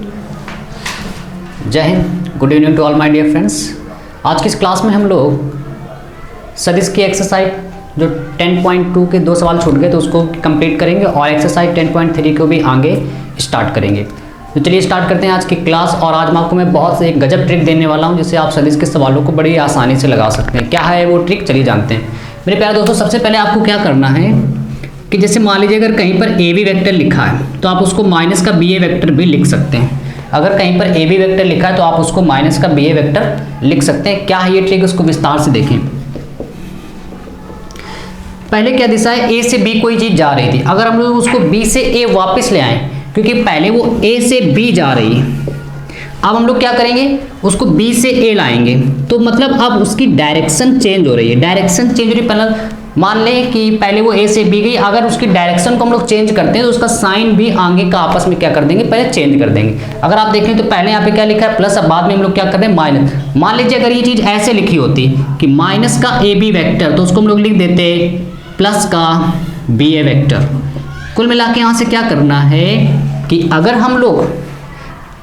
जय हिंद, good evening to all my dear friends. आज की इस क्लास में हम लोग सदिश की एक्सरसाइज जो 10.2 के 2 सवाल छूट गए तो उसको कंप्लीट करेंगे और एक्सरसाइज 10.3 को भी आगे स्टार्ट करेंगे। तो चलिए स्टार्ट करते हैं आज की क्लास। और आज मैं आपको बहुत से एक गजब ट्रिक देने वाला हूं जिससे आप सदिश के सवालों को बड़ी आसानी से लगा सकते हैं। क्या है वो ट्रिक, चलिए जानते हैं। मेरे प्यारे दोस्तों, सबसे पहले आपको क्या करना है कि जैसे मान लीजिए अगर कहीं पर ए बी वैक्टर लिखा है तो आप उसको माइनस का बी ए वैक्टर भी लिख सकते हैं। अगर कहीं पर ए बी वैक्टर लिखा है तो आप उसको माइनस का बी ए वैक्टर लिख सकते हैं। क्या है ये ट्रिक, उसको विस्तार से देखें। पहले क्या दिशा है, ए से बी कोई चीज जा रही थी, अगर हम लोग उसको बी से ए वापस ले आए क्योंकि पहले वो ए से बी जा रही है, अब हम लोग क्या करेंगे उसको बी से ए लाएंगे तो मतलब अब उसकी डायरेक्शन चेंज हो रही है। डायरेक्शन चेंज हो रही, पहले मान लें कि पहले वो ए से बी गई, अगर उसकी डायरेक्शन को हम लोग चेंज करते हैं तो उसका साइन भी आगे का आपस में क्या कर देंगे, पहले चेंज कर देंगे। अगर आप देखें तो पहले यहाँ पे क्या लिखा है प्लस, अब बाद में हम लोग क्या कर रहे हैं माइनस। मान लीजिए अगर ये चीज ऐसे लिखी होती कि माइनस का ए बी वैक्टर तो उसको हम लोग लिख देते प्लस का बी ए वैक्टर। कुल मिला के यहाँ से क्या करना है कि अगर हम लोग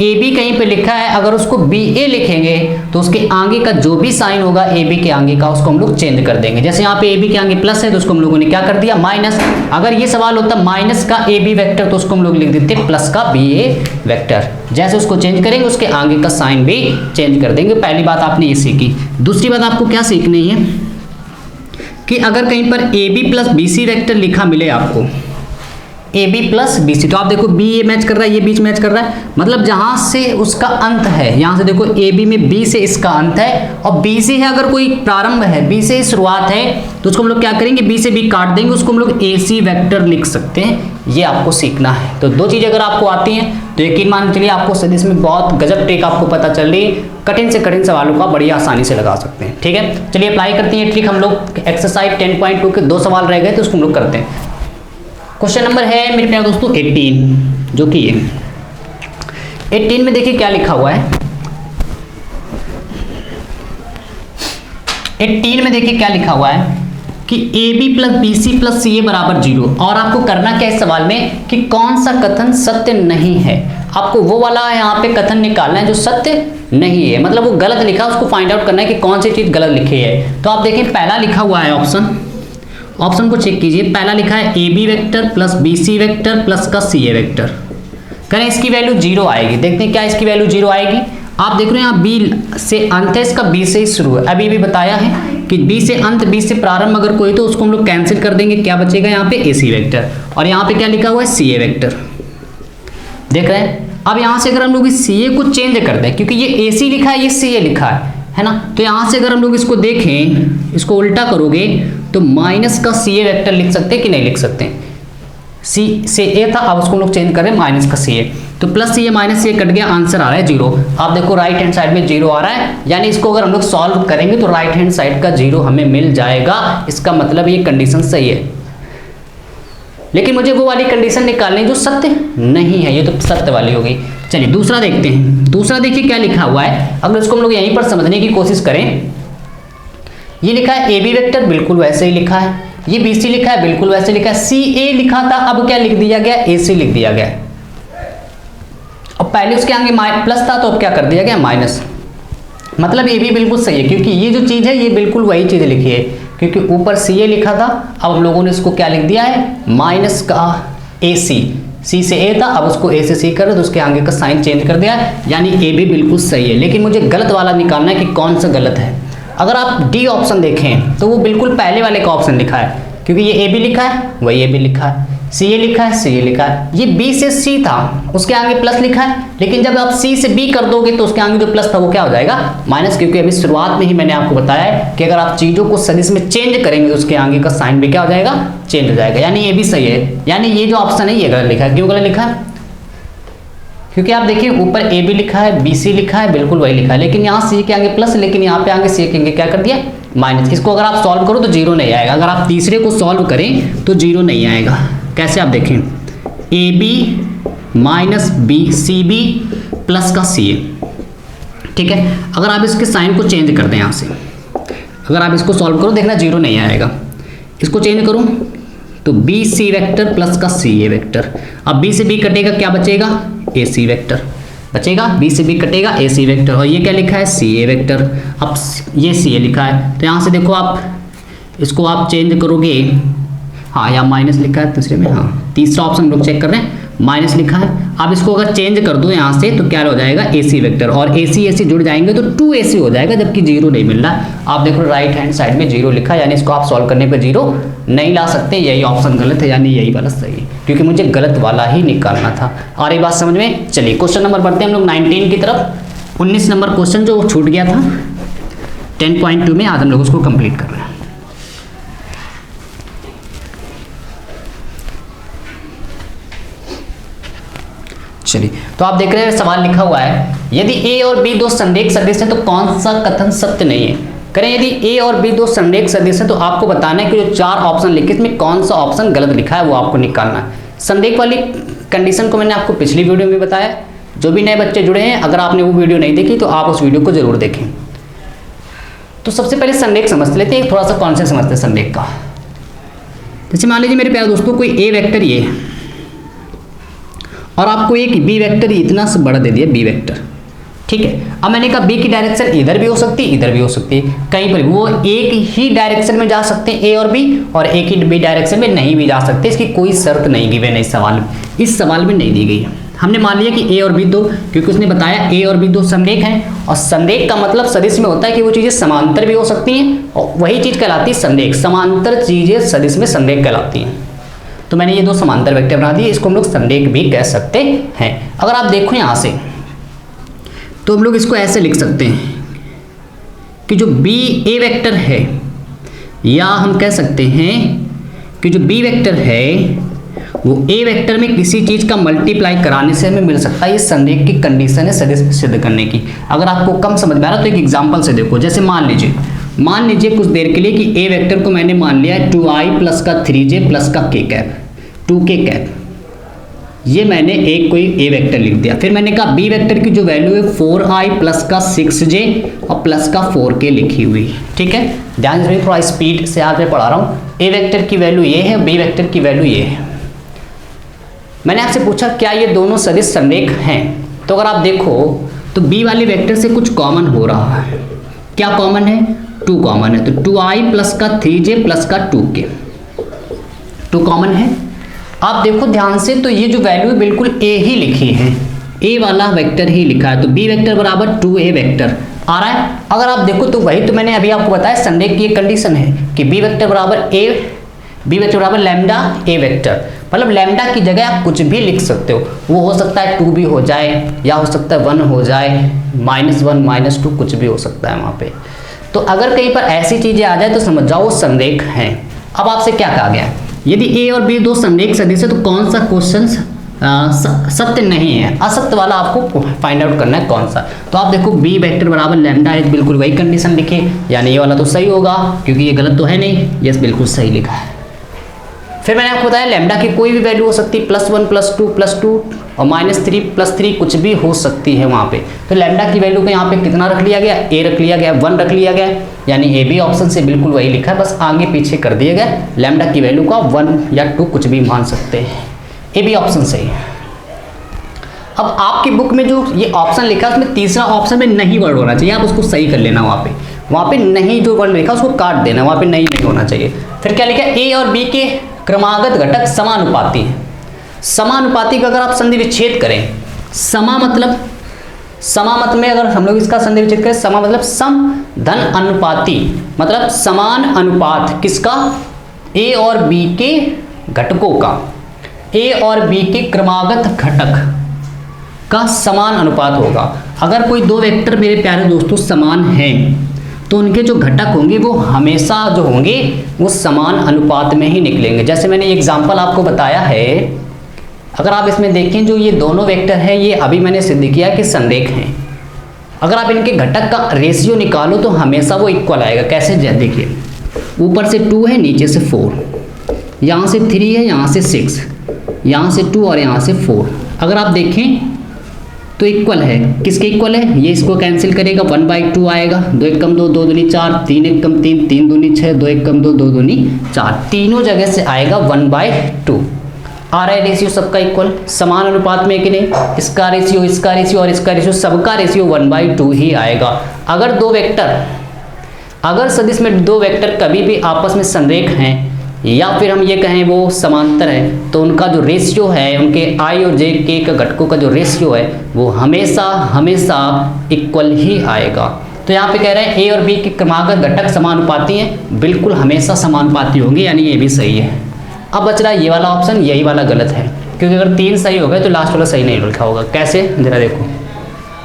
ए बी कहीं पे लिखा है, अगर उसको बी ए लिखेंगे तो उसके आगे का जो भी साइन होगा ए बी के आगे का उसको हम लोग चेंज कर देंगे। जैसे यहाँ पे ए बी के आगे प्लस है तो उसको हम लोगों ने क्या कर दिया माइनस। अगर ये सवाल होता माइनस का ए बी वैक्टर तो उसको हम लोग लिख देते प्लस का बी ए वैक्टर। जैसे उसको चेंज करेंगे उसके आगे का साइन भी चेंज कर देंगे। पहली बात आपने ये सीखी। दूसरी बात आपको क्या सीखनी है कि अगर कहीं पर A B plus B C vector लिखा मिले आपको, A B plus B C, तो आप देखो बी ए मैच कर रहा है, ये बीच मैच कर रहा है, मतलब जहां से उसका अंत है, यहां से देखो ए बी में बी से इसका अंत है और बी से है अगर कोई प्रारंभ है, बी से शुरुआत है तो उसको हम लोग क्या करेंगे बी से बी काट देंगे, उसको हम लोग ए सी वैक्टर लिख सकते हैं। ये आपको सीखना है। तो दो चीजें अगर आपको आती हैं तो यकीन मान चलिए आपको सदिश में बहुत गजब ट्रिक आपको पता चल रही है। कठिन से कठिन सवालों का बड़ी आसानी से लगा सकते हैं। ठीक है, चलिए अप्लाई करते हैं ट्रिक। हम लोग एक्सरसाइज 10.2 के 2 सवाल रह गए तो उसको हम लोग करते हैं। क्वेश्चन नंबर है मेरे प्यारे दोस्तों 18, जो कि 18 में देखिए क्या लिखा हुआ है। 18 में देखिए क्या लिखा हुआ है कि A B plus B C plus C A बराबर 0। और आपको करना क्या है इस सवाल में कि कौन सा कथन सत्य नहीं है। आपको वो वाला यहाँ पे कथन निकालना है जो सत्य नहीं है, मतलब वो गलत लिखा, उसको फाइंड आउट करना है कि कौन सी चीज गलत लिखी है। तो आप देखें पहला लिखा हुआ है ऑप्शन को चेक कीजिए। पहला लिखा है A B vector plus B C vector plus का सी ए वैक्टर। करें इसकी वैल्यू 0 आएगी। देखते हैं क्या इसकी वैल्यू 0 आएगी। आप देख रहे हैं यहाँ बी से अंत है, इसका बी से ही शुरू है। अभी भी बताया है कि बी से अंत, बी से प्रारंभ अगर कोई तो उसको हम लोग कैंसिल कर देंगे। क्या बचेगा यहाँ पे ए सी वैक्टर, और यहाँ पे क्या लिखा हुआ है सी ए वैक्टर। देख रहे हैं। अब यहाँ से अगर हम लोग इस सी ए को चेंज कर दें, क्योंकि ये ए सी लिखा है ये सी ए लिखा है ना, तो यहाँ से अगर हम लोग इसको देखें, इसको उल्टा करोगे तो माइनस का सी ए वैक्टर लिख सकते हैं कि नहीं लिख सकते। सी से ए था, अब उसको हम लोग चेंज करें माइनस का सी ए, तो प्लस सी ए माइनस सी ए कट गया, आंसर आ रहा है 0। आप देखो राइट हैंड साइड में 0 आ रहा है, यानी इसको अगर हम लोग सॉल्व करेंगे तो राइट हैंड साइड का 0 हमें मिल जाएगा। इसका मतलब ये कंडीशन सही है, लेकिन मुझे वो वाली कंडीशन निकालनी जो सत्य नहीं है। ये तो सत्य वाली होगी। चलिए दूसरा देखते हैं। दूसरा देखिए क्या लिखा हुआ है, अगर इसको हम लोग यहीं पर समझने की कोशिश करें। ये लिखा है ए बी वेक्टर, बिल्कुल वैसे ही लिखा है। ये बी सी लिखा है, बिल्कुल वैसे लिखा है। सी ए लिखा था, अब क्या लिख दिया गया ए सी लिख दिया गया। और पहले उसके आगे प्लस था तो अब क्या कर दिया गया माइनस। मतलब ये भी बिल्कुल सही है, क्योंकि ये जो चीज है ये बिल्कुल वही चीज लिखी है, क्योंकि ऊपर सी ए लिखा था, अब हम लोगों ने इसको क्या लिख दिया है माइनस का ए सी। सी से ए था, अब उसको ए से सी कर तो उसके आगे का साइन चेंज कर दिया, यानी ए भी बिल्कुल सही है। लेकिन मुझे गलत वाला निकालना है कि कौन सा गलत है। अगर आप डी ऑप्शन देखें तो वो बिल्कुल पहले वाले का ऑप्शन लिखा है, क्योंकि ये ए बी लिखा है, वही ए बी लिखा है, सी ए लिखा है, सी ए लिखा है। ये बी से सी था, उसके आगे प्लस लिखा है, लेकिन जब आप सी से बी कर दोगे तो उसके आगे जो प्लस था वो क्या हो जाएगा माइनस, क्योंकि अभी शुरुआत में ही मैंने आपको बताया है कि अगर आप चीजों को सदिश में चेंज करेंगे तो उसके आगे का साइन भी क्या हो जाएगा चेंज हो जाएगा। यानी ये भी सही है, यानी ये जो ऑप्शन है ये गलत लिखा है। क्यों गलत लिखा है? क्योंकि आप देखिए ऊपर ए बी लिखा है, बी सी लिखा है, बिल्कुल वही लिखा है, लेकिन यहाँ सी के आगे प्लस, लेकिन यहाँ पे आगे सी के आगे क्या कर दिया माइनस। इसको अगर आप सॉल्व करो तो 0 नहीं आएगा। अगर आप तीसरे को सॉल्व करें तो 0 नहीं आएगा। कैसे? आप देखें A B minus B C B plus का सी ए। ठीक है, अगर आप इसके साइन को चेंज कर दें यहाँ से, अगर आप इसको सॉल्व करो देखना 0 नहीं आएगा। इसको चेंज करूँ तो बी सी वेक्टर प्लस का सी ए वेक्टर। अब बी से बी कटेगा, क्या बचेगा ए सी वेक्टर। बचेगा, बी से बी कटेगा, ए सी वेक्टर, और ये क्या लिखा है सी ए वेक्टर। अब ये सी ए लिखा है तो यहाँ से देखो आप इसको आप चेंज करोगे, हाँ यहाँ माइनस लिखा है दूसरे में, हाँ तीसरा ऑप्शन हम लोग चेक कर रहे हैं माइनस लिखा है। आप इसको अगर चेंज कर दो यहाँ से तो क्या हो जाएगा ए सी वेक्टर, और ए सी जुड़ जाएंगे तो 2ac हो जाएगा, जबकि जीरो नहीं मिल रहा। आप देखो राइट हैंड साइड में जीरो लिखा है, यानी इसको आप सॉल्व करने पर जीरो नहीं ला सकते, यही ऑप्शन गलत है, यानी यही वाला सही है, क्योंकि मुझे गलत वाला ही निकालना था। और ये बात समझ में चलिए, क्वेश्चन नंबर बढ़ते हैं हम लोग 19 की तरफ। 19 नंबर क्वेश्चन जो छूट गया था 10.2 में, आज हम लोग उसको कंप्लीट कर रहे हैं। चलिए, तो आप देख रहे हैं सवाल लिखा हुआ है, यदि a और b दो संरेख सदिश हैं तो कौन सा कथन सत्य नहीं है। करें यदि a और b दो संरेख सदिश हैं तो आपको बताना है कि जो 4 ऑप्शन लिखे इसमें कौन सा ऑप्शन गलत लिखा है, वो आपको निकालना है। संरेख वाली कंडीशन को मैंने आपको पिछली वीडियो में बताया। जो भी नए बच्चे जुड़े हैं, अगर आपने वो वीडियो नहीं देखी तो आप उस वीडियो को जरूर देखें। तो सबसे पहले संरेख समझ लेते हैं, थोड़ा सा कॉन्सेप्ट समझते हैं संरेख का। जैसे मान लीजिए मेरे प्यारे दोस्तों, कोई a वेक्टर ये और आपको एक बी वेक्टर इतना से बड़ा दे दिया बी वेक्टर, ठीक है। अब मैंने कहा बी की डायरेक्शन इधर भी हो सकती है, इधर भी हो सकती है, कहीं पर वो एक ही डायरेक्शन में जा सकते हैं ए और बी, और एक ही बी डायरेक्शन में नहीं भी जा सकते। इसकी कोई शर्त नहीं गिवन है इस सवाल में नहीं दी गई है। हमने मान लिया कि ए और बी दो, क्योंकि उसने बताया ए और बी दो संरेख हैं, और संरेख का मतलब सदिश में होता है कि वो चीजें समांतर भी हो सकती हैं, और वही चीज कहलाती है संरेख। समांतर चीजें सदिश में संरेख कहलाती हैं। तो मैंने ये दो समांतर वेक्टर बना दिए, इसको हम लोग संरेख भी कह सकते हैं। अगर आप देखो यहाँ से तो हम लोग इसको ऐसे लिख सकते हैं कि जो बी ए वेक्टर है, या हम कह सकते हैं कि जो बी वेक्टर है वो ए वेक्टर में किसी चीज का मल्टीप्लाई कराने से हमें मिल सकता है। ये संरेख की कंडीशन है सदिश सिद्ध करने की। अगर आपको कम समझ में आ रहा तो एक एग्जाम्पल से देखो। जैसे मान लीजिए कुछ देर के लिए कि ए वेक्टर को मैंने मान लिया है 2i प्लस का 3j प्लस का k कैप 2k कैप, ये मैंने एक कोई ए वेक्टर लिख दिया। फिर मैंने कहा बी वेक्टर की जो वैल्यू है 4i प्लस का 6j और प्लस का 4k लिखी हुई, ठीक है। ध्यान से थोड़ा स्पीड से आगे पढ़ा रहा हूँ। ए वेक्टर की वैल्यू ये है, बी वेक्टर की वैल्यू ये है। मैंने आपसे पूछा क्या ये दोनों सदिश संरेख हैं, तो अगर आप देखो तो बी वाले वेक्टर से कुछ कॉमन हो रहा है। क्या कॉमन है? 2 कॉमन है, तो 2i प्लस का 3j प्लस का 2k 2 कॉमन है। आप देखो ध्यान से, तो ये जो वैल्यू है बिल्कुल a ही लिखी है, a वाला वेक्टर ही लिखा है, तो b वेक्टर बराबर 2a वेक्टर आ रहा है। अगर आप देखो तो वही तो मैंने अभी आपको बताया संरेख की एक कंडीशन है कि b वेक्टर बराबर a, b वेक्टर बराबर लैम्डा a वेक्टर, मतलब लैम्डा की जगह आप कुछ भी लिख सकते हो। वो हो सकता है 2 भी हो जाए, या हो सकता है 1 हो जाए, -1 -2 कुछ भी हो सकता है वहाँ पे। तो अगर कहीं पर ऐसी चीजें आ जाए तो समझ जाओ वो संरेख हैं। अब आपसे क्या कहा गया, यदि a और b दो संरेख सदिश है तो कौन सा क्वेश्चन सत्य नहीं है, असत्य वाला आपको फाइंड आउट करना है कौन सा। तो आप देखो b वेक्टर बराबर लैम्डा है, बिल्कुल वही कंडीशन लिखी, यानी ये वाला तो सही होगा क्योंकि ये गलत तो है नहीं, यस बिल्कुल सही लिखा है। फिर मैंने आपको बताया लैम्डा की कोई भी वैल्यू हो सकती है, +1 +2 और -3 +3 कुछ भी हो सकती है वहाँ पे। तो लैम्डा की वैल्यू को यहाँ पे कितना रख लिया गया, a रख लिया गया, 1 रख लिया गया, यानी ए बी ऑप्शन से बिल्कुल वही लिखा है, बस आगे पीछे कर दिया गया। लैम्डा की वैल्यू का 1 या 2 कुछ भी मान सकते हैं, ए बी ऑप्शन सही है। अब आपकी बुक में जो ये ऑप्शन लिखा है उसमें तीसरा ऑप्शन में नहीं वर्ड होना चाहिए, आप उसको सही कर लेना। वहाँ पे नहीं जो वर्ड लिखा उसको काट देना, वहाँ पे नहीं होना चाहिए। फिर क्या लिखा है, ए और बी के क्रमागत घटक समानुपाती हैं। समानुपाती का अगर आप संधि विच्छेद करें, समा मत में अगर हम लोग इसका संधि विच्छेद करें, समा मतलब सम धन अनुपाती, मतलब समान अनुपात किसका, ए और बी के घटकों का, ए और बी के क्रमागत घटक का समान अनुपात होगा। अगर कोई दो वेक्टर मेरे प्यारे दोस्तों समान हैं तो उनके जो घटक होंगे वो हमेशा जो होंगे वो समान अनुपात में ही निकलेंगे। जैसे मैंने एग्जांपल आपको बताया है, अगर आप इसमें देखें जो ये दोनों वेक्टर हैं ये अभी मैंने सिद्ध किया कि संरेख हैं। अगर आप इनके घटक का रेशियो निकालो तो हमेशा वो इक्वल आएगा। कैसे, देखिए ऊपर से 2 है, नीचे से 4, यहाँ से 3 है, यहाँ से 6, यहाँ से 2 और यहाँ से 4। अगर आप देखें तो इक्वल है, किसके इक्वल है, ये इसको कैंसिल करेगा, 1/2 आएगा, 2 1 कम 2 2 दूनी 4, 3 1 कम 3 3 दूनी 6, 2 1 कम 2 2 दूनी 4, तीनों जगह से आएगा 1/2। आ रहा है रेशियो सबका इक्वल, समान अनुपात में कि नहीं, इसका रेशियो और इसका रेशियो, सबका रेशियो 1/2 ही आएगा। अगर सदिश में दो वेक्टर कभी भी आपस में संरेख हैं या फिर हम ये कहें वो समांतर है, तो उनका जो रेशियो है, उनके i और j के घटकों का जो रेशियो है वो हमेशा इक्वल ही आएगा। तो यहाँ पे कह रहे हैं a और b के क्रमागत घटक समानुपाती हैं, बिल्कुल हमेशा समानुपाती होंगे, यानी ये भी सही है। अब बच रहा है ये वाला ऑप्शन, यही वाला गलत है, क्योंकि अगर 3 सही हो गए तो लास्ट वाला सही नहीं लिखा होगा। कैसे, जरा देखो,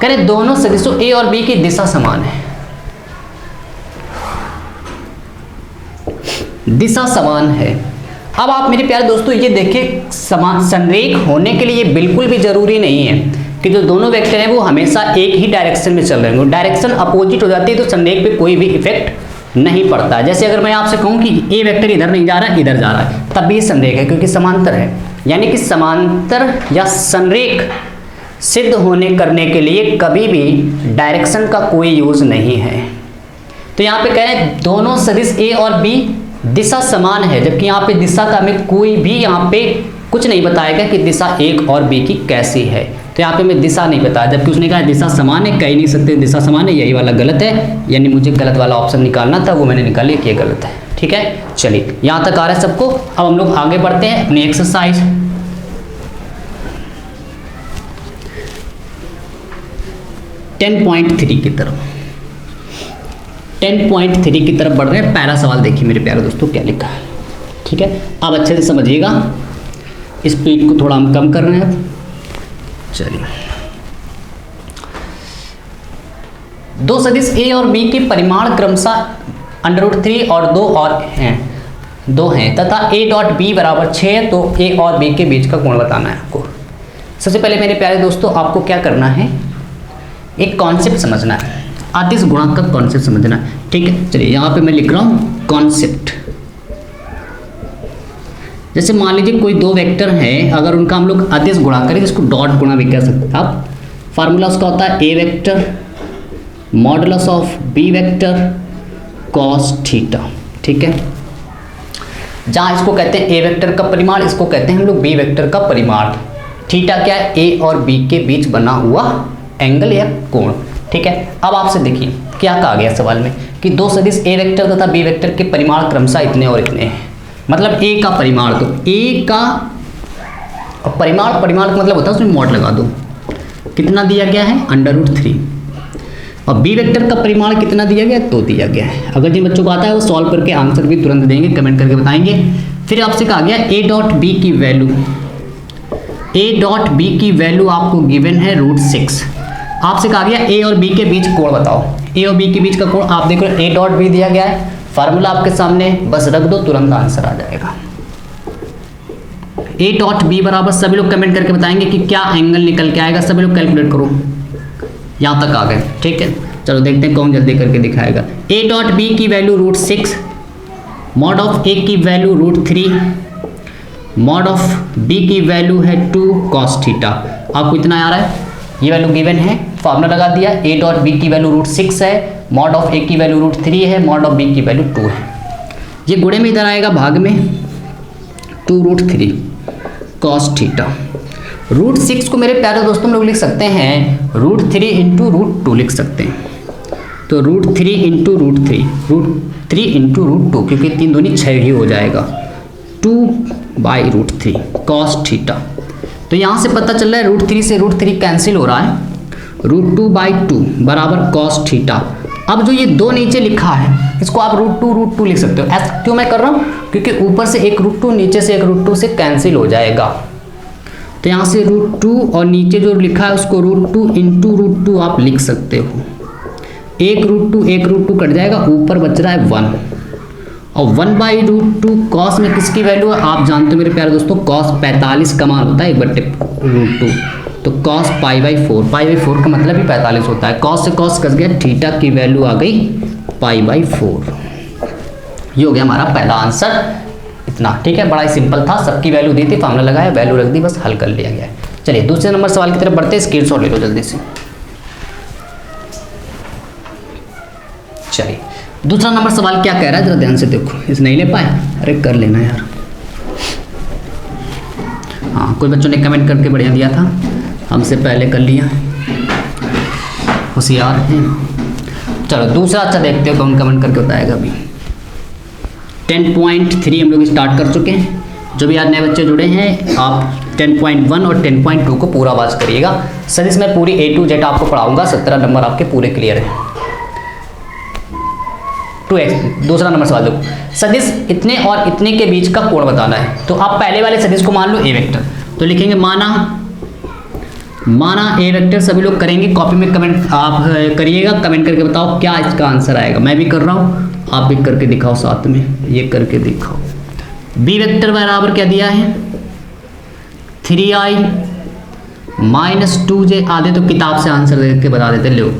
कह रहे दोनों सदिशों a और b की दिशा समान है, दिशा समान है। अब आप मेरे प्यारे दोस्तों ये देखिए, समान संरेख होने के लिए बिल्कुल भी जरूरी नहीं है कि जो दोनों वेक्टर हैं वो हमेशा एक ही डायरेक्शन में चल रहे होंगे। डायरेक्शन अपोजिट हो जाती है तो संरेख पे कोई भी इफेक्ट नहीं पड़ता। जैसे अगर मैं आपसे कहूँ कि ए वेक्टर इधर नहीं जा रहा है, इधर जा रहा है, तब भी संरेख है, क्योंकि समांतर है। यानी कि समांतर या संरेख सिद्ध होने करने के लिए कभी भी डायरेक्शन का कोई यूज नहीं है। तो यहाँ पे कह रहे हैं दोनों सदिश ए और बी दिशा समान है, जबकि यहाँ पे दिशा का हमें कोई भी यहाँ पे कुछ नहीं बताएगा कि दिशा एक और बी की कैसी है। तो यहाँ पे मैं दिशा नहीं बताया, जबकि उसने कहा दिशा समान है, कह ही नहीं सकते दिशा समान है, यही वाला गलत है। यानी मुझे गलत वाला ऑप्शन निकालना था, वो मैंने निकाल लिया कि ये गलत है। ठीक है, चलिए यहाँ तक आ रहा है सबको। अब हम लोग आगे बढ़ते हैं अपनी एक्सरसाइज 10.3 की तरफ। 10.3 की तरफ बढ़ रहे हैं। पहला सवाल देखिए मेरे प्यारे दोस्तों क्या लिखा है। ठीक है, आप अच्छे से समझिएगा, स्पीड को थोड़ा हम कम कर रहे हैं। चलिए, दो सदिश a और b के परिमाण क्रमशः √3 और 2 हैं तथा a डॉट b बराबर 6 है, तो a और b के बीच का कोण बताना है आपको। सबसे पहले मेरे प्यारे दोस्तों आपको क्या करना है, एक कॉन्सेप्ट समझना है, अदिश गुणक का कॉन्सेप्ट समझना है। ठीक है, चलिए यहाँ पे मैं लिख रहा हूँ कॉन्सेप्ट। जैसे मान लीजिए कोई दो वेक्टर हैं, अगर उनका हम लोग अदिश गुणा करें, जिसको डॉट गुणा भी कह सकते हैं आप। फार्मूला उसका होता है a vector modulus of b vector cos theta. ठीक है, जहाँ इसको कहते हैं a वेक्टर का परिमाण, इसको कहते हैं हम लोग b वेक्टर का परिमाण। थीटा क्या है, a और b के बीच बना हुआ एंगल या कोण। ठीक है, अब आपसे देखिए क्या कहा गया सवाल में कि दो सदिश a वेक्टर तथा b वेक्टर के परिमाण क्रमशः इतने और इतने हैं। मतलब a का परिमाण, तो a का परिमाण का मतलब होता है उसमें मॉड लगा दो, कितना दिया गया है √3, और b वेक्टर का परिमाण कितना दिया गया है, 2 दिया गया है। अगर जिन बच्चों को आता है वो सॉल्व करके आंसर भी तुरंत देंगे, कमेंट करके बताएंगे। फिर आपसे कहा गया a डॉट b की वैल्यू आपको गिवन है √6। आपसे कहा गया a और b के बीच कोण बताओ। a और b के बीच का कोण आप देखो, a डॉट b दिया गया है, फार्मूला आपके सामने, बस रख दो तुरंत आंसर आ जाएगा। a डॉट b बराबर, सभी लोग कमेंट करके बताएंगे कि क्या एंगल निकल के आएगा। सभी लोग कैलकुलेट करो, यहाँ तक आ गए। ठीक है, चलो देखते हैं कौन जल्दी करके दिखाएगा। a डॉट b की वैल्यू √6, मॉड ऑफ a की वैल्यू √3, मॉड ऑफ b की वैल्यू है 2 cos थीटा। आपको इतना आ रहा है, ये वैल्यू गिवन है, फार्मूला लगा दिया। a डॉट b की वैल्यू √6 है, मॉड ऑफ a की वैल्यू √3 है, मॉड ऑफ b की वैल्यू 2 है। ये गुणे में इधर आएगा भाग में 2√3 cos थीटा। √6 को मेरे प्यारे दोस्तों हम लोग लिख सकते हैं √3 इंटू √2 लिख सकते हैं। तो √3 इंटू √3 इंटू √2, क्योंकि 3 दूनी 6 ही हो जाएगा, 2/√3 cos थीटा। तो यहाँ से पता चल रहा है √3 से √3 कैंसिल हो रहा है, √2/2 बराबर cos थीटा। अब जो ये 2 नीचे लिखा है इसको आप √2 लिख सकते हो। ऐसा क्यों मैं कर रहा हूँ, क्योंकि ऊपर से एक √2 नीचे से एक √2 से कैंसिल हो जाएगा। तो यहाँ से √2 और नीचे जो लिखा है उसको √2 इंटू √2 आप लिख सकते हो। एक √2 कट जाएगा, ऊपर बच रहा है 1, और 1/√2 cos में किसकी वैल्यू है आप जानते हो मेरे प्यारे दोस्तों, cos 45 का मान होता है 1/√2, तो cos π/4, π/4 का मतलब ही 45 होता है। cos से cos कस गया, थीटा की वैल्यू आ गई π/4। ये हो गया हमारा पहला आंसर, इतना। ठीक है, बड़ा ही सिंपल था, सबकी वैल्यू दी थी, फार्मूला लगाया, वैल्यू रख दी, बस हल कर लिया गया है। चलिए दूसरे नंबर सवाल की तरफ बढ़ते हैं, स्क्रीनशॉट ले लो जल्दी से। चलिए दूसरा नंबर सवाल क्या कह रहा है, जरा ध्यान से देखो, इसे नहीं ले पाए, अरे कर लेना यार। हाँ, कोई बच्चों ने कमेंट करके बढ़िया दिया था, हमसे पहले कर लिया, होशियार हैं। चलो दूसरा अच्छा देखते हो कौन कमेंट करके बताएगा अभी। 10.3 हम लोग स्टार्ट कर चुके हैं। जो भी आज नए बच्चे जुड़े हैं, आप 10.1 और 10.2 को पूरा आवाज करिएगा। सदिश मैं पूरी A to Z आपको पढ़ाऊंगा, 17 नंबर आपके पूरे क्लियर हैं। 2x दूसरा नंबर सवाल दो, सदिश इतने और इतने के बीच का कोण बताना है। तो आप पहले वाले सदिश को मान लो A वेक्टर, तो लिखेंगे माना A वेक्टर। सभी लोग करेंगे, कॉपी में कमेंट आप करिएगा, कमेंट करके बताओ क्या इसका आंसर आएगा। मैं भी कर रहा हूँ, आप भी करके दिखाओ, साथ में ये करके दिखाओ। B वेक्टर बराबर क्या दिया है, 3i माइनस 2j। आधे तो किताब से आंसर देख के बता देते, लो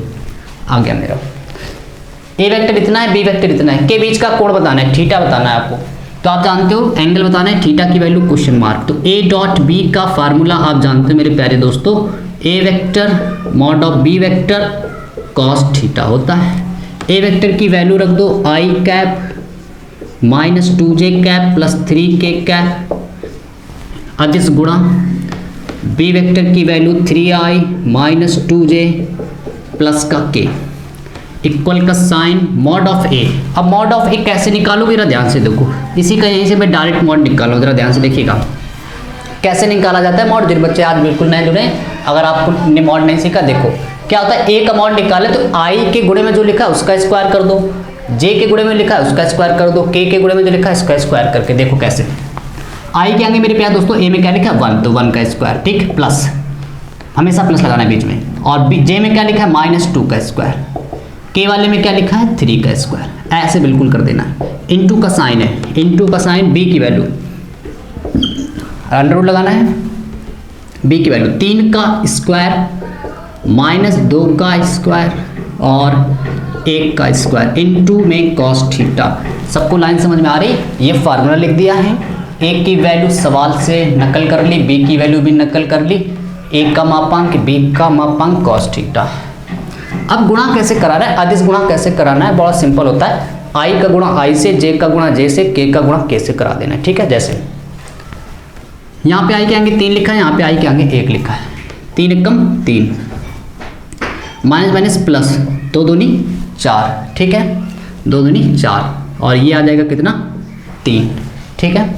आ गया मेरा। A वेक्टर इतना है, B वेक्टर इतना है, के बीच का कोण बताना है, थीटा बताना है आपको। तो आप जानते हो एंगल बताना है, थीटा की वैल्यू क्वेश्चन मार्क। तो A डॉट B का फार्मूला आप जानते हो मेरे प्यारे दोस्तों, A vector mod of B vector cos theta होता है। A वेक्टर की वैल्यू रख दो i cap minus 2j cap plus 3k cap अदिश गुणा B वेक्टर की value 3i minus 2j plus का k इक्वल का साइन मॉड ऑफ A। अब मॉड ऑफ A कैसे निकालोगे, जरा ध्यान से देखो। इसी का यहीं से मैं डायरेक्ट मॉड निकालूँ, जरा ध्यान से देखिएगा कैसे निकाला जाता है मॉड। जिन बच्चे आज बिल्कुल नए जुड़े, अगर आपको मॉड नहीं सीखा, देखो क्या होता है। A का मॉड निकाले तो I के गुणे में जो लिखा है उसका स्क्वायर कर दो, J के गुणे में लिखा है उसका स्क्वायर कर दो, K के गुणे में जो लिखा है उसका स्क्वायर करके देखो कैसे। I के आगे मेरे प्यारे दोस्तों A में क्या लिखा है 1, तो 1 का स्क्वायर, ठीक, प्लस हमेशा प्लस लगाना है बीच में। और J में क्या लिखा है माइनस 2 का स्क्वायर, K वाले में क्या लिखा है 3 का स्क्वायर, ऐसे बिल्कुल कर देना है। इनटू का साइन है, इनटू का साइन B की वैल्यू अंडर रूट लगाना है, B की वैल्यू 3 का स्क्वायर माइनस 2 का स्क्वायर और 1 का स्क्वायर इनटू में कॉस थीटा। सबको लाइन समझ में आ रही? ये फार्मूला लिख दिया है। A की वैल्यू सवाल से नकल कर ली, B की वैल्यू भी नकल कर ली, A का मापांक B का मापांक कॉस थीटा। अब गुणा कैसे कराना है, अदिश गुणा कैसे कराना है, बड़ा सिंपल होता है। I का गुणा I से, J का गुणा J से, K का गुणा K से करा देना है, ठीक है। जैसे यहाँ पे I के आगे 3 लिखा है, यहाँ पे I के आगे 1 लिखा है, 3 एकम 3 माइनस माइनस प्लस 2 दूनी 4, ठीक है, 2 दूनी 4 और ये आ जाएगा कितना 3, ठीक है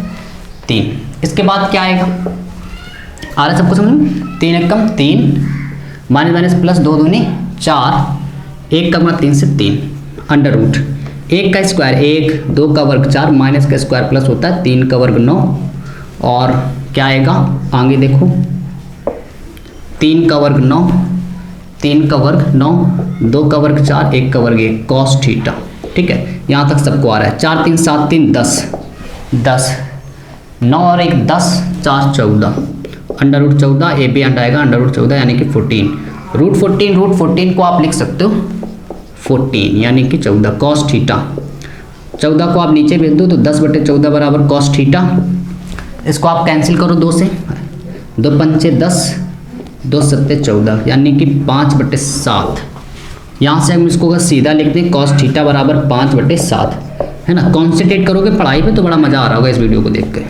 3। इसके बाद क्या आएगा, आ रहा है सबको समझ, 3 एकम 3 माइनस माइनस प्लस 2 दूनी 4, 1 का गुणा 3 से 3 अंडर रूट 1 का स्क्वायर 1, 2 का वर्ग 4 माइनस का स्क्वायर प्लस होता है 3 का वर्ग 9 और क्या आएगा आगे देखो 3 का वर्ग 9, 3 का वर्ग 9, 2 का वर्ग 4, 1 का वर्ग 1 कॉस थीटा, ठीक है। यहाँ तक सबको आ रहा है। 4 3 7 3 10 10 9 और 1 10 4 14 under root 14 A B under आएगा अंडर रूट 14 यानी कि 14 रूट 14 को आप लिख सकते हो 14 यानी कि 14 कॉस थीटा। 14 को आप नीचे भेज दो तो 10/14 बराबर कॉस थीटा। इसको आप कैंसिल करो 2 से, 2 पंचे 10, 2 सत्ते 14 यानी कि 5/7। यहाँ से हम इसको सीधा लिखते हैं कॉस थीटा बराबर 5/7, है ना। कॉन्सेंट्रेट करोगे पढ़ाई पे तो बड़ा मज़ा आ रहा होगा इस वीडियो को देख के।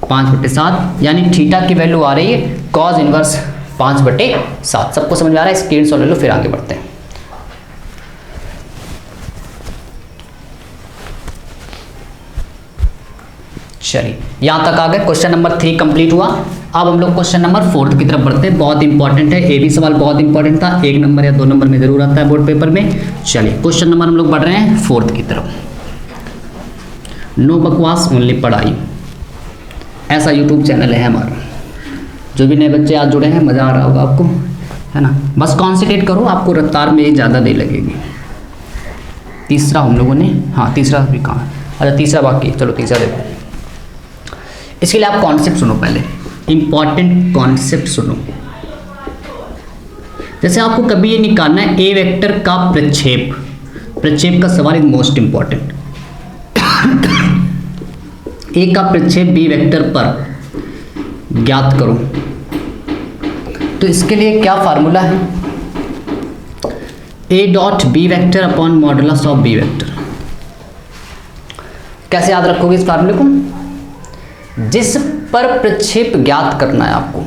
5/7 यानी थीटा की वैल्यू आ रही है कॉस इनवर्स 5/7। सबको समझ में आ रहा है? स्क्रीनशॉट ले लो फिर आगे बढ़ते हैं। चलिए यहाँ तक आ गए, क्वेश्चन नंबर 3 कंप्लीट हुआ। अब हम लोग क्वेश्चन नंबर 4 की तरफ बढ़ते हैं। बहुत इंपॉर्टेंट है, ये भी सवाल बहुत इंपॉर्टेंट था, 1 नंबर या 2 नंबर में जरूर आता है बोर्ड पेपर में। चलिए क्वेश्चन नंबर हम लोग बढ़ रहे हैं 4 की तरफ। नो बकवास ओनली पढ़ाई, ऐसा यूट्यूब चैनल है हमारा। जो भी नए बच्चे आज जुड़े हैं मज़ा आ रहा होगा आपको, है ना। बस कॉन्सेंट्रेट करो, आपको रफ्तार में ज़्यादा नहीं लगेगी। तीसरा हम लोगों ने, हाँ तीसरा भी कहाँ है, अच्छा तीसरा बाकी, चलो तीसरा देखो। इसके लिए आप कॉन्सेप्ट सुनो, पहले इंपॉर्टेंट कॉन्सेप्ट सुनो। जैसे आपको कभी ये निकालना है ए वेक्टर का प्रक्षेप, प्रक्षेप का सवाल इज मोस्ट इंपॉर्टेंट। ए का प्रक्षेप बी वेक्टर पर ज्ञात करो। तो इसके लिए क्या फार्मूला है, A dot B vector upon modulus of B vector. कैसे याद रखोगे इस फार्मूले को, जिस पर प्रक्षेप ज्ञात करना है आपको,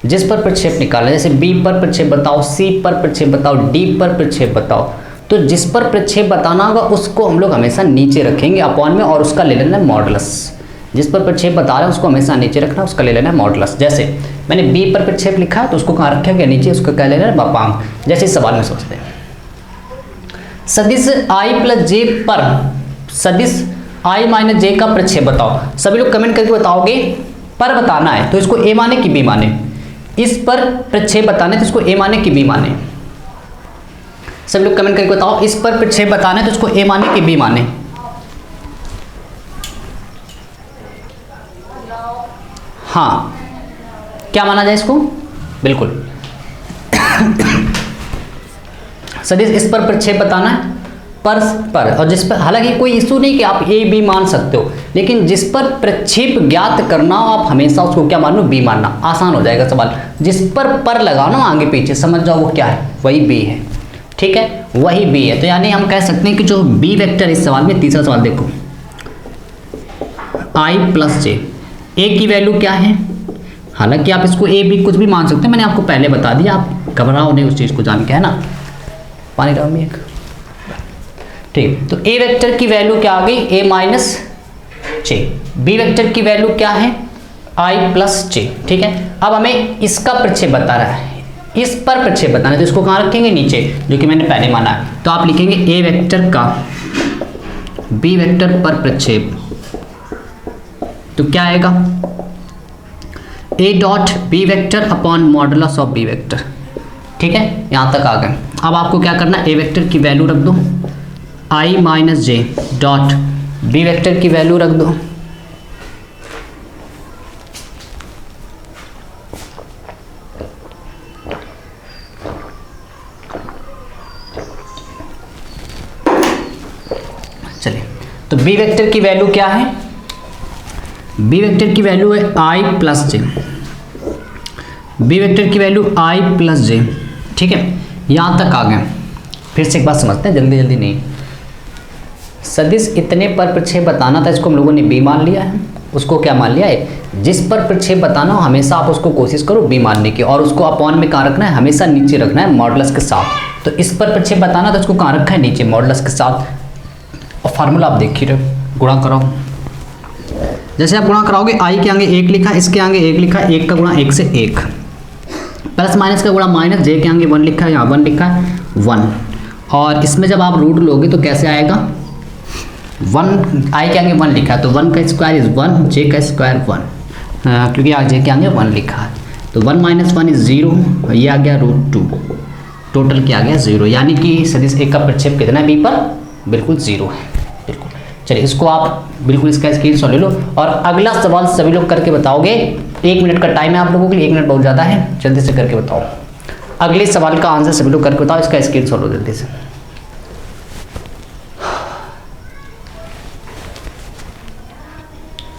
जिस पर प्रक्षेप निकालना है, जैसे बी पर प्रक्षेप बताओ, सी पर प्रक्षेप बताओ, डी पर प्रक्षेप बताओ, तो जिस पर प्रक्षेप बताना होगा उसको हम लोग हमेशा नीचे रखेंगे अपॉन में, और उसका ले लेना है मॉडुलस। जिस पर प्रक्षेप बता रहे हैं उसको हमेशा नीचे रखना, उसका ले लेना है मॉडुलस। जैसे मैंने बी पर प्रक्षेप लिखा है तो उसको कहाँ रखेंगे, नीचे, उसका क्या ले लेना है, मापांक। जैसे इस सवाल में सोचते हैं, सदिश i प्लस जे पर सदिश i माइनस जे का प्रक्षेप बताओ। सभी लोग कमेंट करके बताओगे, पर बताना है तो इसको a माने कि b माने, इस पर प्रक्षेप बताना है तो इसको a माने कि b माने। सभी लोग कमेंट करके बताओ, इस पर प्रक्षेप बताना है तो इसको a माने कि b माने। हाँ, क्या माना जाए इसको, बिल्कुल सदिश इस पर प्रक्षेप बताना है, पर और जिस पर, हालांकि कोई इशू नहीं कि आप ए बी मान सकते हो, लेकिन जिस पर प्रक्षेप ज्ञात करना हो आप हमेशा उसको क्या मानो, बी मानना, आसान हो जाएगा सवाल। जिस पर लगाना आगे पीछे समझ जाओ वो क्या है, वही बी है, ठीक है, वही बी है। तो यानी हम कह सकते हैं कि जो बी वेक्टर इस सवाल में, तीसरा सवाल देखो, आई प्लस जे, ए की वैल्यू क्या है, हालांकि आप इसको ए बी कुछ भी मान सकते हैं, मैंने आपको पहले बता दिया, आप घबराओ नहीं उस चीज़ को जान के, है ना। पानी डाल में एक, ठीक। तो ए वेक्टर की वैल्यू क्या आ गई, ए माइनस जे। बी वेक्टर की वैल्यू क्या है, आई प्लस जे, ठीक है। अब हमें इसका प्रक्षेप बता रहा है, इस पर प्रक्षेप बताना है तो इसको कहाँ रखेंगे, नीचे, जो कि मैंने पहले माना है। तो आप लिखेंगे ए वेक्टर का बी वेक्टर पर प्रक्षेप, तो क्या आएगा, A dot B vector upon modulus of B vector, ठीक है। यहाँ तक आ गए। अब आपको क्या करना है, ए वेक्टर की वैल्यू रख दो, I minus J dot B vector की वैल्यू रख दो, चलिए। तो बी वेक्टर की वैल्यू क्या है, बी वेक्टर की वैल्यू है आई प्लस जे, बी वेक्टर की वैल्यू आई प्लस जे, ठीक है। यहाँ तक आ गए। फिर से एक बात समझते हैं, जल्दी जल्दी नहीं। सदिश इतने पर प्रक्षेप बताना था, इसको हम लोगों ने बी मान लिया है, उसको क्या मान लिया है, जिस पर प्रक्षेप बताना हो हमेशा आप उसको कोशिश करो बी मानने की, और उसको अपॉन में कहाँ रखना है, हमेशा नीचे रखना है मॉडुलस के साथ। तो इस पर प्रक्षेप बताना था, उसको कहाँ रखा है, नीचे मॉडुलस के साथ। और फार्मूला आप देख ही रहे, गुणा कराओ। जैसे आप गुणा कराओगे, आई के आगे एक लिखा, इसके आगे एक लिखा, एक का गुणा एक से एक, प्लस माइनस का गुणा माइनस, जे के आगे वन लिखा है, यहाँ वन लिखा है, वन। और इसमें जब आप रूट लोगे तो कैसे आएगा, वन, आई के आगे वन लिखा है तो वन का स्क्वायर इज वन, जे का स्क्वायर वन, क्योंकि आज जे के आगे वन लिखा है, तो one minus one is zero, ये आ गया रूट टू, टोटल क्या आ गया जीरो। यानी कि सदिश ए का प्रक्षेप कितना है बी पर, बिल्कुल जीरो है, बिल्कुल। चलिए इसको आप बिल्कुल इसका स्क्रीनशॉट ले लो, और अगला सवाल सभी लोग करके बताओगे। 1 मिनट का टाइम है आप लोगों के लिए, 1 मिनट बहुत ज़्यादा है, जल्दी से करके बताओ। अगले सवाल का आंसर सभी लोग करके बताओ, इसका स्क्रीनशॉट लो जल्दी से।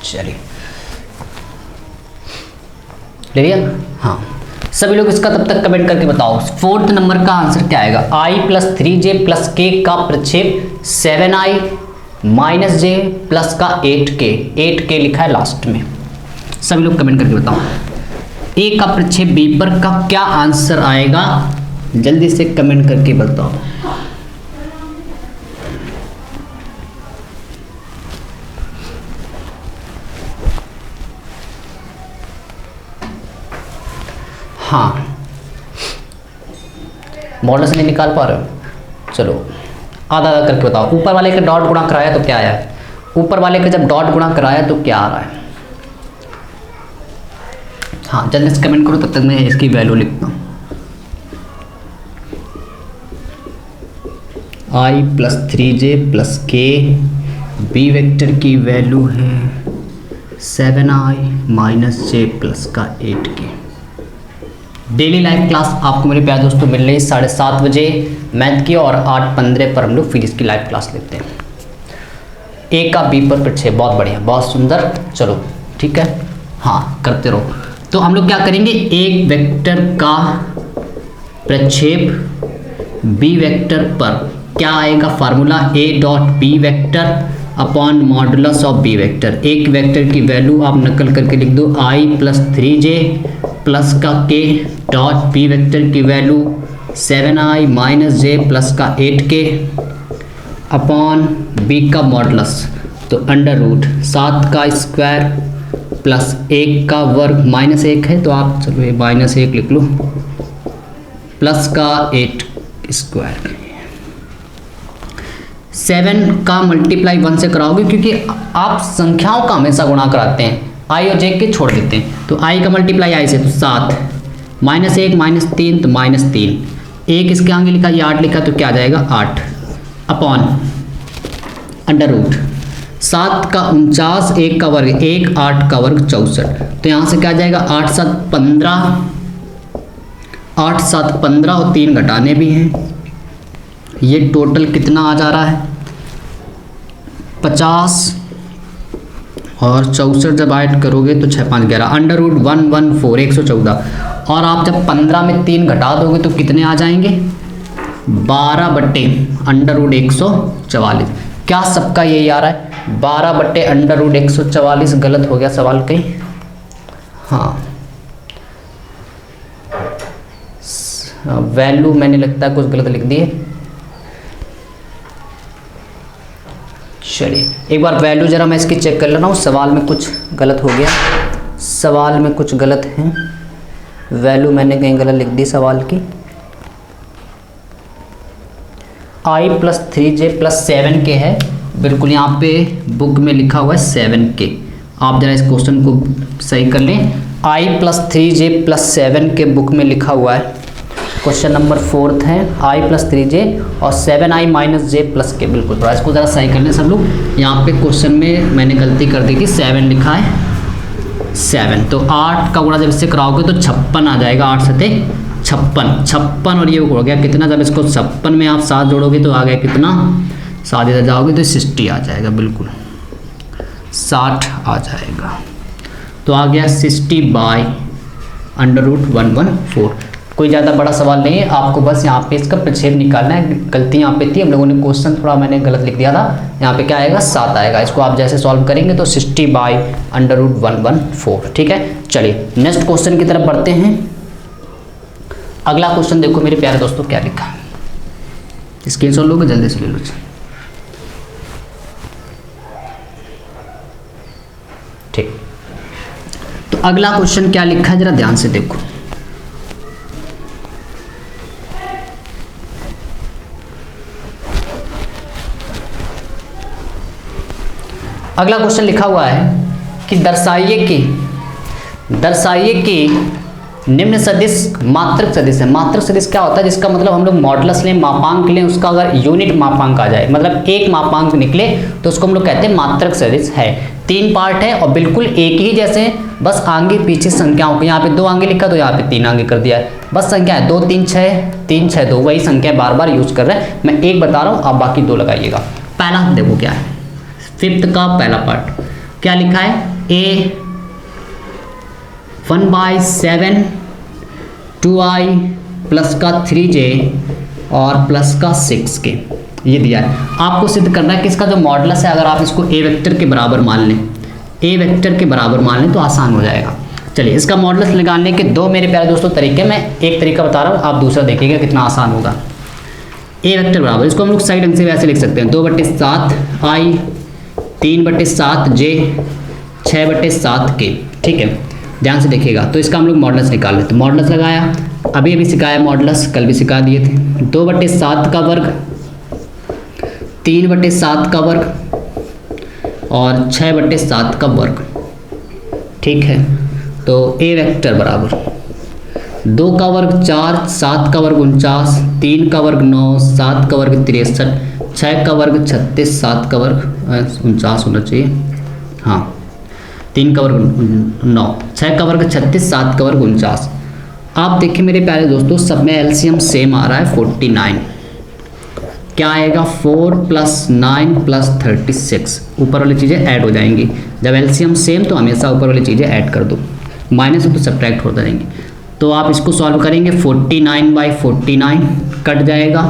चलिए ले लिया, हाँ। सभी लोग इसका तब तक कमेंट करके बताओ। 4th नंबर का आंसर क्या आएगा, आई प्लस 3j प्लस के का प्रक्षेप 7i माइनस जे प्लस का 8k लिखा है लास्ट में। सभी लोग कमेंट करके बताओ, ए का प्रक्षेप बी पर का क्या आंसर आएगा, जल्दी से कमेंट करके बताओ। हाँ, मॉडुलस नहीं निकाल पा रहे हो, चलो आधा आधा करके बताओ। ऊपर वाले का डॉट गुणा कराया तो क्या आया, ऊपर वाले का जब डॉट गुणा कराया तो क्या आ रहा है। हाँ जल्दी से कमेंट करो, तब तक मैं इसकी वैल्यू लिखता हूँ। आई प्लस 3j प्लस के, बी वेक्टर की वैल्यू है 7i माइनस जे प्लस का 8k। डेली लाइव क्लास आपको मेरे प्यारे दोस्तों मिल रही है 7:30 बजे मैथ की, और 8:15 पर हम लोग फिजिक्स की लाइव क्लास लेते हैं। ए का बी पर प्रक्षेप, बहुत बढ़िया, बहुत सुंदर। चलो ठीक है, हाँ करते रहो। तो हम लोग क्या करेंगे, एक वेक्टर का प्रक्षेप बी वेक्टर पर क्या आएगा formula, A dot B vector upon modulus of B vector. एक वेक्टर की वैल्यू आप नकल करके लिख दो i प्लस 3j प्लस का k डॉट बी वेक्टर की value 7i minus j plus का 8k अपॉन b का मॉडुलस, तो अंडर रूट 7 का स्क्वायर प्लस 1 का वर्ग माइनस 1 है तो आप चलो ये माइनस 1 लिख लो प्लस का 8 स्क्वायर। 7 का मल्टीप्लाई 1 से कराओगे क्योंकि आप संख्याओं का हमेशा गुणा कराते हैं, आई और जे के छोड़ देते हैं। तो आई का मल्टीप्लाई आई से तो 7 माइनस 1 माइनस 3 तो माइनस 3, एक इसके आगे लिखा ये 8 लिखा तो क्या आ जाएगा 8 अपॉन अंडर रूट 7 का 49, 1 का वर्ग 1, 8 का वर्ग 64। तो यहाँ से क्या आ जाएगा 8 7 15, 8 7 15 और 3 घटाने भी हैं। ये टोटल कितना आ जा रहा है 50 और 64 जब ऐड करोगे तो 6 5 11 अंडर रूट 114 114। और आप जब 15 में 3 घटा दोगे तो कितने आ जाएंगे 12 बट्टे अंडर रूट 144। क्या सबका यही आ रहा है 12 बट्टे अंडर रूट 144? गलत हो गया सवाल कहीं? हाँ वैल्यू मैंने लगता है कुछ गलत लिख दिए। चलिए एक बार वैल्यू जरा मैं इसकी चेक कर ले रहा हूँ, सवाल में कुछ गलत हो गया, सवाल में कुछ गलत है, वैल्यू मैंने कहीं गलत लिख दी सवाल की। i plus 3j plus 7k है, बिल्कुल यहाँ पे बुक में लिखा हुआ है 7k। आप जरा इस क्वेश्चन को सही कर लें, i plus 3j plus 7k book में लिखा हुआ है। क्वेश्चन नंबर 4 है i प्लस 3j और 7i माइनस j प्लस के, बिल्कुल थोड़ा इसको ज़रा सही कर लें सब लोग। यहाँ पे क्वेश्चन में मैंने गलती कर दी थी, 7 लिखा है 7, तो 8 का गुणा जब इससे कराओगे तो 56 आ जाएगा, 8 सते 56 और ये हो गया कितना, जब इसको 56 में आप 7 जोड़ोगे तो आ गया कितना, 7 इधर जाओगे तो 60 आ जाएगा, बिल्कुल 60 आ जाएगा। तो आ गया 60 बाई अंडर रूट 114। कोई ज़्यादा बड़ा सवाल नहीं है, आपको बस यहाँ पे इसका प्रक्षेप निकालना है। गलती यहाँ पे थी, हम लोगों ने क्वेश्चन थोड़ा मैंने गलत लिख दिया था, यहाँ पे क्या आएगा 7 आएगा। इसको आप जैसे सॉल्व करेंगे तो 60 बाई अंडर रूट 114। ठीक है, चलिए नेक्स्ट क्वेश्चन की तरफ बढ़ते हैं। अगला क्वेश्चन देखो मेरे प्यारे दोस्तों क्या लिखा है, स्क्रीनशॉट लोगे जल्दी से ले लो। ठीक, तो अगला क्वेश्चन क्या लिखा है जरा ध्यान से देखो। अगला क्वेश्चन लिखा हुआ है कि दर्शाइए कि निम्न सदिश मात्रक सदिश है। मात्रक सदिश क्या होता है, जिसका मतलब हम लोग मॉडुलस लें, मापांक लें, उसका अगर यूनिट मापांक आ जाए, मतलब एक मापांक निकले तो उसको हम लोग कहते हैं मात्रक सदिश है। 3 पार्ट है और बिल्कुल एक ही जैसे, बस आगे पीछे संख्याओं को, यहाँ पे 2 आगे लिखा तो यहाँ पे 3 आगे कर दिया है, बस संख्या है 2 3 6 3 6 2, वही संख्या बार बार यूज कर रहे हैं। मैं एक बता रहा हूँ, आप बाकी 2 लगाइएगा। पहला देखो क्या है, 5th का पहला पार्ट क्या लिखा है, a 1/7 2i प्लस का 3j और प्लस का 6k, ये दिया है। आपको सिद्ध करना है कि इसका जो मॉडुलस है, अगर आप इसको a वेक्टर के बराबर मान लें, a वेक्टर के बराबर मान लें तो आसान हो जाएगा। चलिए इसका मॉडुलस निकालने के 2 मेरे प्यारे दोस्तों तरीके, मैं एक तरीका बता रहा हूँ, आप दूसरा देखिएगा कितना आसान होगा। a वेक्टर बराबर, इसको हम लोग सही ढंग से वैसे लिख सकते हैं, 2/7 i 3/7 j 6/7k। ठीक है, ध्यान से देखिएगा। तो इसका हम लोग मॉडुलस निकाल लेते हैं। मॉडुलस लगाया, अभी सिखाया मॉडुलस, कल भी सिखा दिए थे। 2/7 का वर्ग, 3/7 का वर्ग और 6/7 का वर्ग। ठीक है, तो a वेक्टर बराबर 2 का वर्ग 4, 7 का वर्ग 49, 3 का वर्ग 9, 7 का वर्ग 63, 6 का वर्ग 36, 7 का वर्ग 49 होना चाहिए, हाँ 3 का वर्ग 9, 6 का वर्ग 36, 7 का वर्ग 49। आप देखिए मेरे प्यारे दोस्तों, सब में एलसीएम सेम आ रहा है 49। क्या आएगा 4 + 9 + 36, ऊपर वाली चीज़ें ऐड हो जाएंगी। जब एलसीएम सेम तो हमेशा ऊपर वाली चीज़ें ऐड कर दो, माइनस हो तो सब्ट्रैक्ट होता रहेंगे। तो आप इसको सॉल्व करेंगे, 49/49 कट जाएगा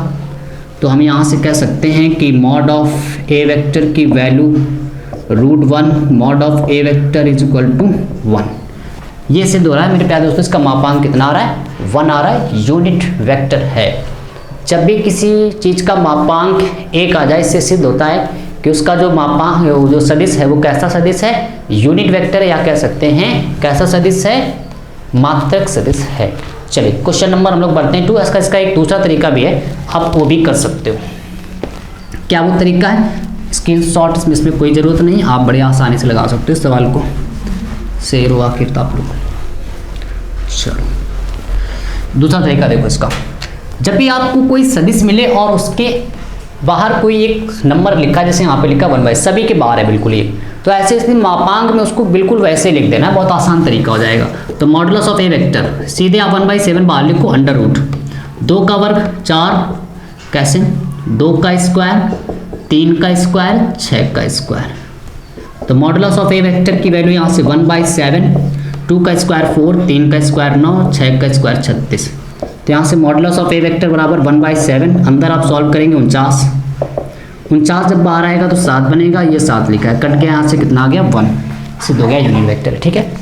तो हम यहाँ से कह सकते हैं कि मॉड ऑफ ए वेक्टर की value √1 mod of A vector is equal to 1। ये सिद्ध हो रहा है मेरे प्यारे दोस्तों, इसका मापांक कितना आ रहा है? 1 आ रहा है, यूनिट वेक्टर है। जब भी किसी चीज़ का मापांक 1 आ जाए, इससे सिद्ध होता है कि उसका जो मापांक जो सदिश है वो कैसा सदिश है? यूनिट वेक्टर, या कह सकते हैं कैसा सदिश है? मात्रक सदिश है। चलिए क्वेश्चन नंबर हम लोग बढ़ते हैं 2। इसका एक दूसरा तरीका भी है, आप वो भी कर सकते हो। क्या वो तरीका है? स्क्रीनशॉट इसमें कोई ज़रूरत नहीं, आप बड़े आसानी से लगा सकते हो इस सवाल को। शेर हो आखिर तो आप लोग। चलो दूसरा तरीका देखो इसका। जब भी आपको कोई सदिश मिले और उसके बाहर कोई एक नंबर लिखा, जैसे यहाँ पे लिखा 1/, सभी के बाहर है बिल्कुल ये, तो ऐसे इसलिए मापांक में उसको बिल्कुल वैसे लिख देना, बहुत आसान तरीका हो जाएगा। तो मॉडुलस ऑफ ए वेक्टर सीधे आप 1/7 बाहर लिखो, अंडर रूट 2 का वर्ग 4, कैसे 2 का स्क्वायर, 3 का स्क्वायर, 6 का स्क्वायर। तो मॉडुलस ऑफ ए वेक्टर की वैल्यू यहाँ से 1/7, 2 का स्क्वायर 4, 3 का स्क्वायर 9, 6 का स्क्वायर 36। तो यहाँ से मॉडुलस ऑफ ए वेक्टर बराबर 1/7, अंदर आप सॉल्व करेंगे 49 जब बाहर आएगा तो 7 बनेगा, ये 7 लिखा है, कट गया यहाँ से कितना आ गया 1, सिद्ध हो गया यूनिट वेक्टर। ठीक है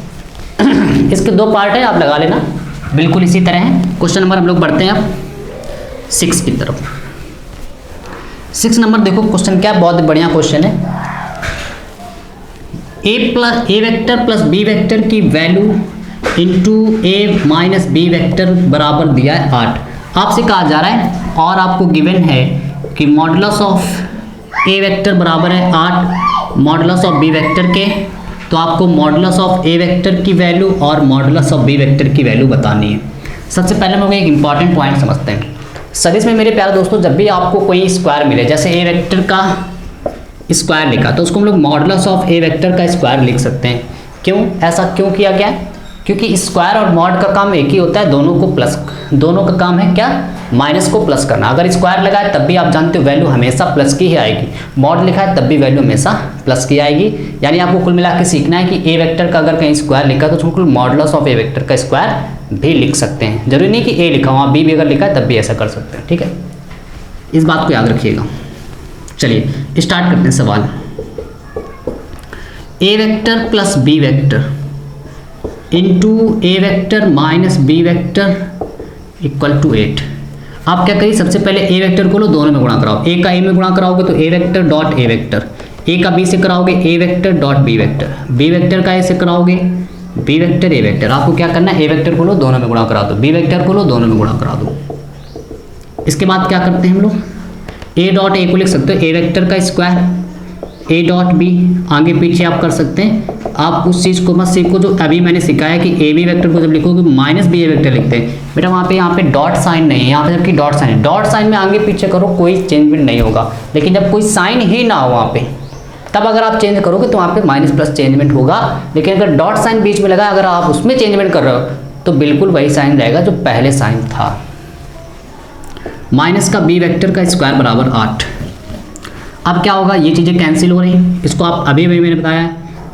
इसके 2 पार्ट है, आप लगा लेना बिल्कुल इसी तरह है। क्वेश्चन नंबर हम लोग बढ़ते हैं अब 6 की तरफ। 6 नंबर देखो क्वेश्चन क्या, बहुत बढ़िया क्वेश्चन है। ए वेक्टर प्लस बी वेक्टर की वैल्यू इंटू ए माइनस बी वेक्टर बराबर दिया है 8। आपसे कहा जा रहा है और आपको गिवन है कि मॉडुलस ऑफ ए वेक्टर बराबर है 8 मॉडुलस ऑफ बी वेक्टर के। तो आपको मॉडुलस ऑफ ए वेक्टर की वैल्यू और मॉडुलस ऑफ बी वेक्टर की वैल्यू बतानी है। सबसे पहले हम लोग एक इंपॉर्टेंट पॉइंट समझते हैं। सदिश में मेरे प्यारे दोस्तों, जब भी आपको कोई स्क्वायर मिले, जैसे ए वेक्टर का स्क्वायर लिखा, तो उसको हम लोग मॉडुलस ऑफ ए वेक्टर का स्क्वायर लिख सकते हैं। क्यों ऐसा क्यों किया गया है? क्योंकि स्क्वायर और मॉड का काम एक ही होता है, दोनों का काम है क्या? माइनस को प्लस करना। अगर स्क्वायर लगा है तब भी आप जानते हो वैल्यू हमेशा प्लस की ही आएगी, मॉड लिखा है तब भी वैल्यू हमेशा प्लस की आएगी। यानी आपको कुल मिला के सीखना है कि ए वेक्टर का अगर कहीं स्क्वायर लिखा है तो उसको मॉडुलस ऑफ ए वेक्टर का स्क्वायर भी लिख सकते हैं। जरूरी नहीं कि ए लिखा हो, बी भी अगर लिखा है तब भी ऐसा कर सकते हैं। ठीक है, इस बात को याद रखिएगा। चलिए स्टार्ट करते हैं सवाल। A vector plus B vector into A vector minus B vector equal to 8। आप क्या करिए, सबसे पहले ए वेक्टर को लो, दोनों में गुणा कराओ। ए का ए में गुणा कराओगे तो A vector dot A vector, A का बी से कराओगे A vector dot B vector, B vector का ए से कराओगे बी वेक्टर ए वेक्टर। आपको क्या करना है, ए वेक्टर को लो, दोनों में गुणा करा दो, बी वेक्टर को लो, दोनों में गुणा करा दो। इसके बाद क्या करते हैं हम लोग, ए डॉट ए को लिख सकते हो ए वेक्टर का स्क्वायर, ए डॉट बी आगे पीछे आप कर सकते हैं। आप उस चीज़ को मत सीखो जो अभी मैंने सिखाया कि ए बी वेक्टर को जब लिखोगे माइनस बी ए वेक्टर लिखते हैं बेटा, यहाँ पे डॉट साइन नहीं है, यहाँ पे जबकि डॉट साइन है। डॉट साइन में आगे पीछे करो कोई चेंजमेंट नहीं होगा, लेकिन जब कोई साइन ही ना हो वहाँ पे, तब अगर आप चेंज करोगे तो वहाँ पे माइनस प्लस चेंजमेंट होगा। लेकिन अगर डॉट साइन बीच में लगा, अगर आप उसमें चेंजमेंट कर रहे हो तो बिल्कुल वही साइन रहेगा जो पहले साइन था। माइनस का बी वेक्टर का स्क्वायर बराबर 8। अब क्या होगा, ये चीज़ें कैंसिल हो रही हैं। इसको आप अभी मैंने बताया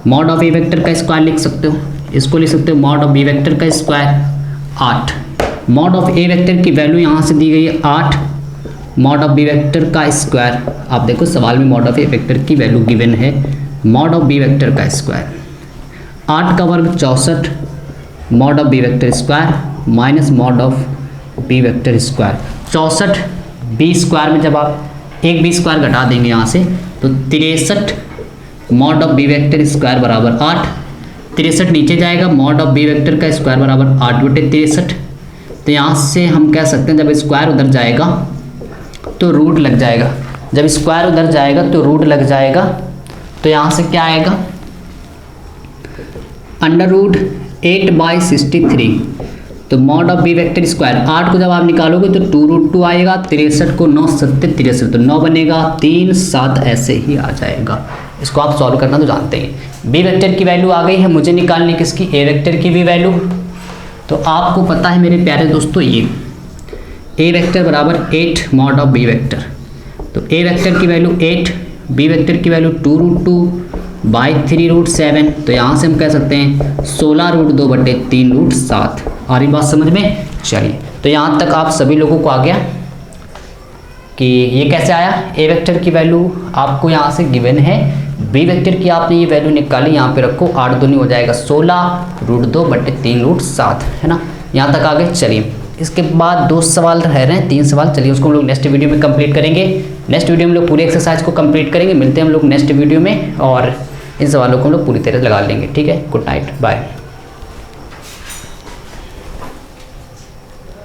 मॉड ऑफ ए वेक्टर का स्क्वायर लिख सकते हो, इसको लिख सकते हो मॉड ऑफ बी वेक्टर का square 8। Mod of A vector की वैल्यू यहाँ से दी गई है 8 मॉड ऑफ बी वेक्टर का स्क्वायर। आप देखो सवाल में मॉड ऑफ ए वेक्टर की वैल्यू गिवन है, मॉड ऑफ बी वेक्टर का स्क्वायर 8 का वर्ग 64 mod of B vector square minus mod of B vector square. 64 B square में जब आप एक बी स्क्वायर घटा देंगे यहाँ से तो 63 mod of B vector square बराबर 8। 63 नीचे जाएगा, मॉड ऑफ बी वेक्टर का स्क्वायर बराबर 8/63। तो यहाँ से हम कह सकते हैं जब स्क्वायर उधर जाएगा तो रूट लग जाएगा, जब स्क्वायर उधर जाएगा तो रूट लग जाएगा। तो यहाँ से क्या आएगा, √8/63। तो mod of B vector square 8 को जब आप निकालोगे तो 2√2 आएगा, 63 को 9 7 63 तो 9 बनेगा, 3 7 ऐसे ही आ जाएगा। इसको आप सॉल्व करना तो जानते हैं। बी वेक्टर की वैल्यू आ गई है, मुझे निकालनी किसकी, ए वेक्टर की भी वैल्यू। तो आपको पता है मेरे प्यारे दोस्तों, ये ए वेक्टर बराबर 8 मॉड ऑफ बी वेक्टर। तो ए वेक्टर की वैल्यू 8, बी वेक्टर की वैल्यू 2√2/3√7। तो यहाँ से हम कह सकते हैं 16√2/3√7। आ रही बात समझ में? चलिए तो यहाँ तक आप सभी लोगों को आ गया। कि ये कैसे आया, ए वेक्टर की वैल्यू आपको यहाँ से गिवन है, बी वेक्टर की आपने ये वैल्यू निकाली, यहाँ पे रखो 8 दूनी हो जाएगा 16 √2/3 √7 है ना। यहाँ तक आ गए। चलिए इसके बाद 2 सवाल रह रहे हैं, 3 सवाल, चलिए उसको हम लोग नेक्स्ट वीडियो में कंप्लीट करेंगे। नेक्स्ट वीडियो में हम लोग पूरी एक्सरसाइज को कंप्लीट करेंगे। मिलते हैं हम लोग नेक्स्ट वीडियो में और इन सवालों को हम लोग पूरी तरह लगा लेंगे। ठीक है, गुड नाइट, बाय।